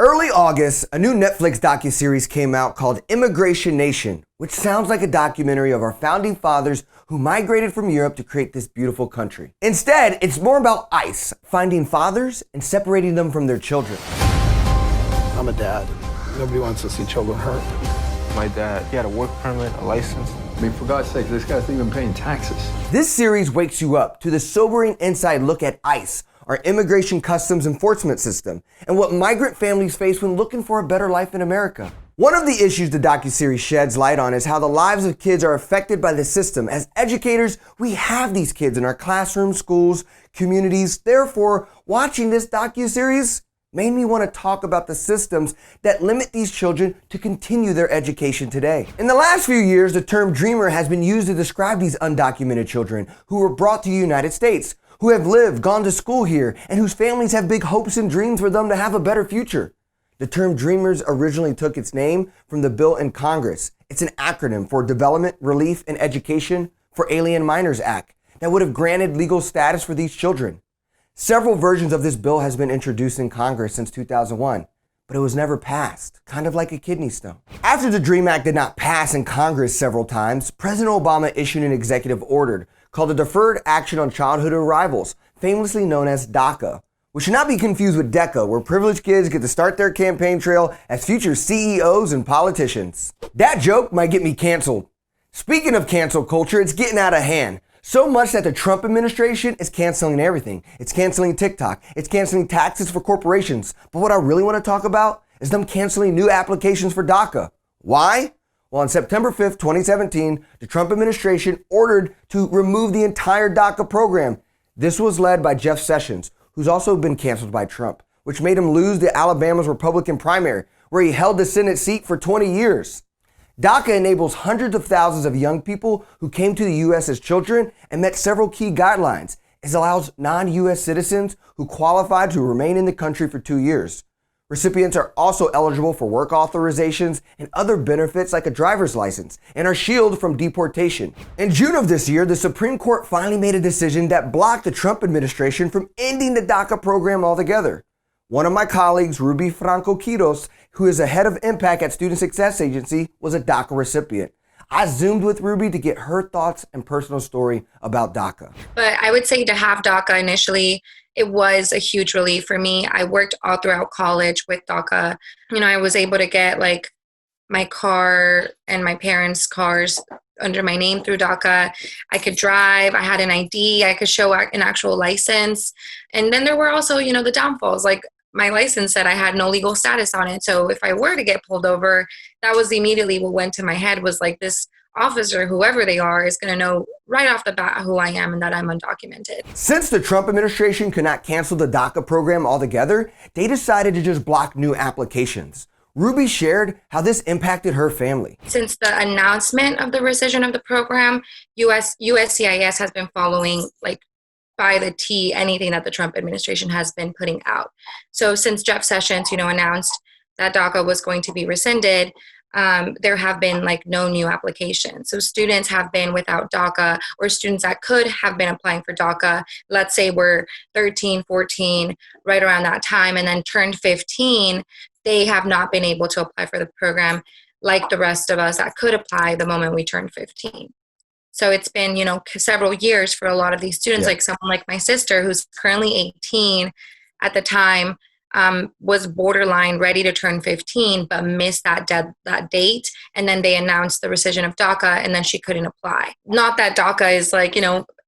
Early August, a new Netflix docu-series came out called Immigration Nation, which sounds like a documentary of our founding fathers who migrated from Europe to create this beautiful country. Instead, it's more about ICE, finding fathers and separating them from their children. I'm a dad. Nobody wants to see children hurt. My dad, he had a work permit, a license. I mean, for God's sake, this guy's even paying taxes. This series wakes you up to the sobering inside look at ICE, our immigration customs enforcement system, and what migrant families face when looking for a better life in America. One of the issues the docuseries sheds light on is how the lives of kids are affected by the system. As educators, we have these kids in our classrooms, schools, communities. Therefore, watching this docuseries made me want to talk about the systems that limit these children to continue their education today. In the last few years, the term dreamer has been used to describe these undocumented children who were brought to the United States, who have lived, gone to school here, and whose families have big hopes and dreams for them to have a better future. The term dreamers originally took its name from the bill in Congress. It's an acronym for Development, Relief, and Education for Alien Minors Act that would have granted legal status for these children. Several versions of this bill has been introduced in Congress since 2001, but it was never passed, kind of like a kidney stone. After the DREAM Act did not pass in Congress several times, President Obama issued an executive order called the Deferred Action on Childhood Arrivals, famously known as DACA, which should not be confused with DECA, where privileged kids get to start their campaign trail as future CEOs and politicians. That joke might get me canceled. Speaking of cancel culture, it's getting out of hand. So much that the Trump administration is canceling everything. It's canceling TikTok. It's canceling taxes for corporations. But what I really want to talk about is them canceling new applications for DACA. Why? Well, on September 5th, 2017, the Trump administration ordered to remove the entire DACA program. This was led by Jeff Sessions, who's also been canceled by Trump, which made him lose the Alabama's Republican primary, where he held the Senate seat for 20 years. DACA enables hundreds of thousands of young people who came to the U.S. as children and met several key guidelines. It allows non-U.S. citizens who qualify to remain in the country for 2 years. Recipients are also eligible for work authorizations and other benefits like a driver's license and are shielded from deportation. In June of this year, the Supreme Court finally made a decision that blocked the Trump administration from ending the DACA program altogether. One of my colleagues, Rubi Franco Quiroz, who is a head of impact at Student Success Agency, was a DACA recipient. I Zoomed with Rubi to get her thoughts and personal story about DACA. But I would say to have DACA initially, it was a huge relief for me. I worked all throughout college with DACA. I was able to get like my car and my parents' cars under my name through DACA. I could drive. I had an ID. I could show an actual license. And then there were also, the downfalls. Like my license said I had no legal status on it. So if I were to get pulled over, that was immediately what went to my head was like this officer, whoever they are, is going to know right off the bat who I am and that I'm undocumented. Since the Trump administration could not cancel the DACA program altogether, they decided to just block new applications. Rubi shared how this impacted her family. Since the announcement of the rescission of the program, USCIS has been following by the T anything that the Trump administration has been putting out. So since Jeff Sessions, announced that DACA was going to be rescinded, there have been no new applications. So students have been without DACA, or students that could have been applying for DACA, let's say were 13, 14, right around that time, and then turned 15, they have not been able to apply for the program like the rest of us that could apply the moment we turned 15. So it's been, several years for a lot of these students, like someone like my sister, who's currently 18 at the time, was borderline ready to turn 15, but missed that date. And then they announced the rescission of DACA, and then she couldn't apply. Not that DACA is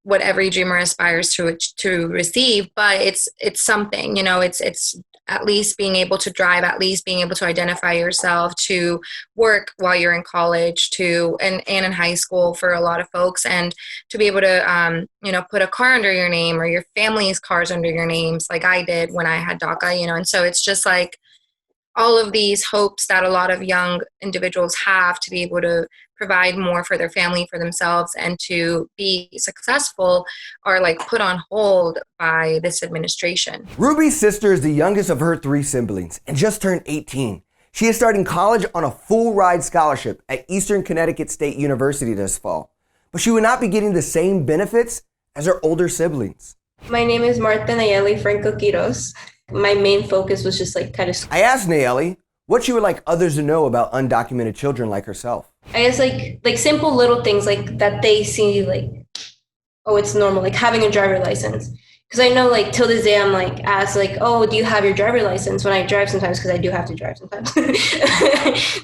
what every dreamer aspires to receive, but it's something, it's at least being able to drive, at least being able to identify yourself, to work while you're in college, and in high school for a lot of folks, and to be able to, put a car under your name or your family's cars under your names like I did when I had DACA, and so it's just all of these hopes that a lot of young individuals have to be able to provide more for their family, for themselves, and to be successful are put on hold by this administration. Rubi's sister is the youngest of her 3 siblings and just turned 18. She is starting college on a full ride scholarship at Eastern Connecticut State University this fall, but she would not be getting the same benefits as her older siblings. My name is Nayeli Franco Quiroz. My main focus was just like kind of, I asked Nayeli what she would like others to know about undocumented children like herself. I guess like simple little things like that they see like, oh, it's normal, like having a driver license. Because I know like till this day I'm like asked like, oh, do you have your driver license when I drive sometimes, because I do have to drive sometimes.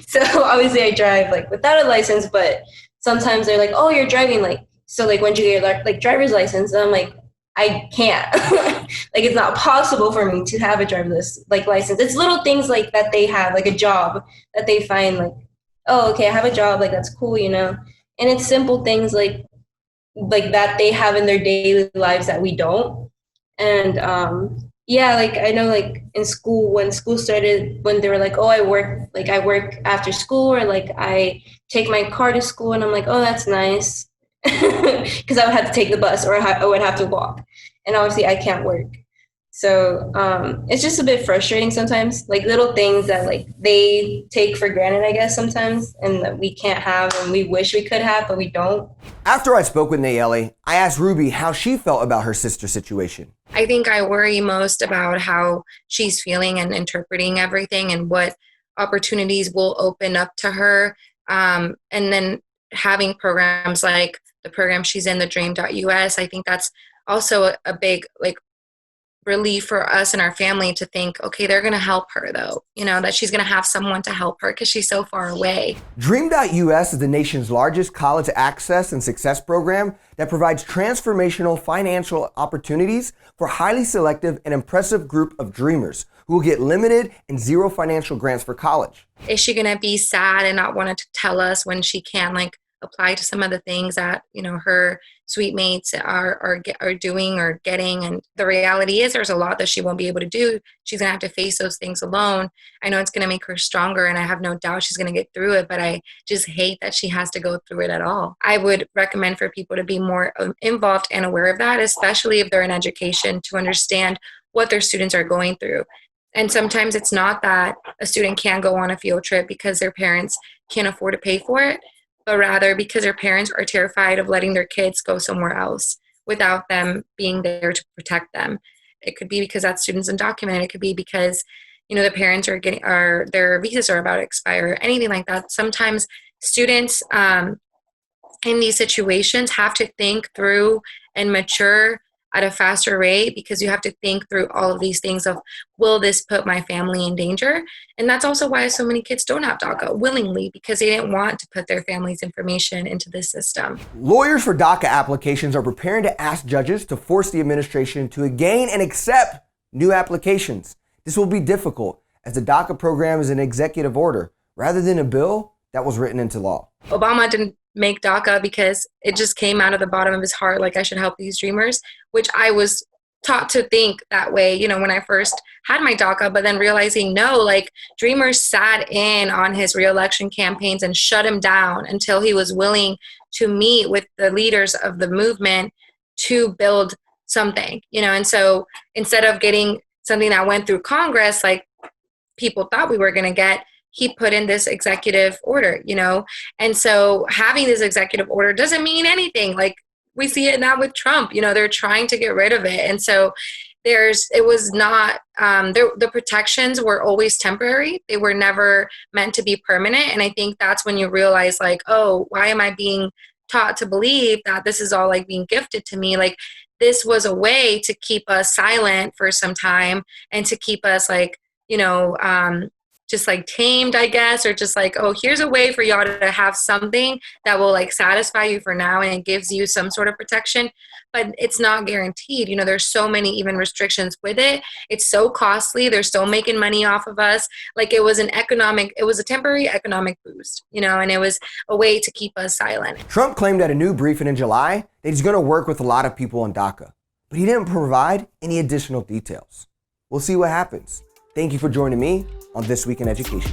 So obviously I drive like without a license, but sometimes they're like, oh, you're driving, like, so like when you get your like driver's license, and I'm like, I can't. Like it's not possible for me to have a driver's like license. It's little things like that they have, like a job that they find like, oh, okay, I have a job, like that's cool, you know. And it's simple things like that they have in their daily lives that we don't. And yeah, like I know like in school, when school started, when they were like, oh, I work after school, or like I take my car to school, and I'm like, oh, that's nice. Because I would have to take the bus, or I would have to walk, and obviously I can't work. So it's just a bit frustrating sometimes, like little things that like they take for granted, I guess, sometimes, and that we can't have and we wish we could have, but we don't. After I spoke with Nayeli, I asked Rubi how she felt about her sister's situation. I think I worry most about how she's feeling and interpreting everything, and what opportunities will open up to her. And then having programs like the program she's in, the dream.us, I think that's also a big like relief for us and our family to think, okay, they're going to help her though, you know, that she's going to have someone to help her because she's so far away. Dream.us is the nation's largest college access and success program that provides transformational financial opportunities for highly selective and impressive group of dreamers who will get limited and zero financial grants for college. Is she going to be sad and not want to tell us when she can like apply to some of the things that, you know, her suite mates are doing or getting? And the reality is there's a lot that she won't be able to do. She's going to have to face those things alone. I know it's going to make her stronger, and I have no doubt she's going to get through it, but I just hate that she has to go through it at all. I would recommend for people to be more involved and aware of that, especially if they're in education, to understand what their students are going through. And sometimes it's not that a student can't go on a field trip because their parents can't afford to pay for it, but rather because their parents are terrified of letting their kids go somewhere else without them being there to protect them. It could be because that student's undocumented. It could be because, you know, the parents are their visas are about to expire, anything like that. Sometimes students in these situations have to think through and mature at a faster rate, because you have to think through all of these things of, will this put my family in danger? And that's also why so many kids don't have DACA willingly, because they didn't want to put their family's information into the system. Lawyers for DACA applications are preparing to ask judges to force the administration to again and accept new applications. This will be difficult, as the DACA program is an executive order rather than a bill that was written into law. Obama didn't make DACA because it just came out of the bottom of his heart, like, I should help these dreamers, which I was taught to think that way, you know, when I first had my DACA, but then realizing, no, like, dreamers sat in on his re-election campaigns and shut him down until he was willing to meet with the leaders of the movement to build something, you know. And so instead of getting something that went through Congress, like people thought we were going to get, he put in this executive order, you know. And so having this executive order doesn't mean anything. Like, we see it now with Trump, you know, they're trying to get rid of it. And so it was not, the protections were always temporary. They were never meant to be permanent. And I think that's when you realize, like, oh, why am I being taught to believe that this is all like being gifted to me? Like, this was a way to keep us silent for some time and to keep us, like, you know, just like tamed, I guess, or just like, oh, here's a way for y'all to have something that will like satisfy you for now, and it gives you some sort of protection, but it's not guaranteed. You know, there's so many even restrictions with it. It's so costly. They're still making money off of us. Like, it was a temporary economic boost, you know, and it was a way to keep us silent. Trump claimed at a new briefing in July that he's going to work with a lot of people on DACA, but he didn't provide any additional details. We'll see what happens. Thank you for joining me on This Week in Education.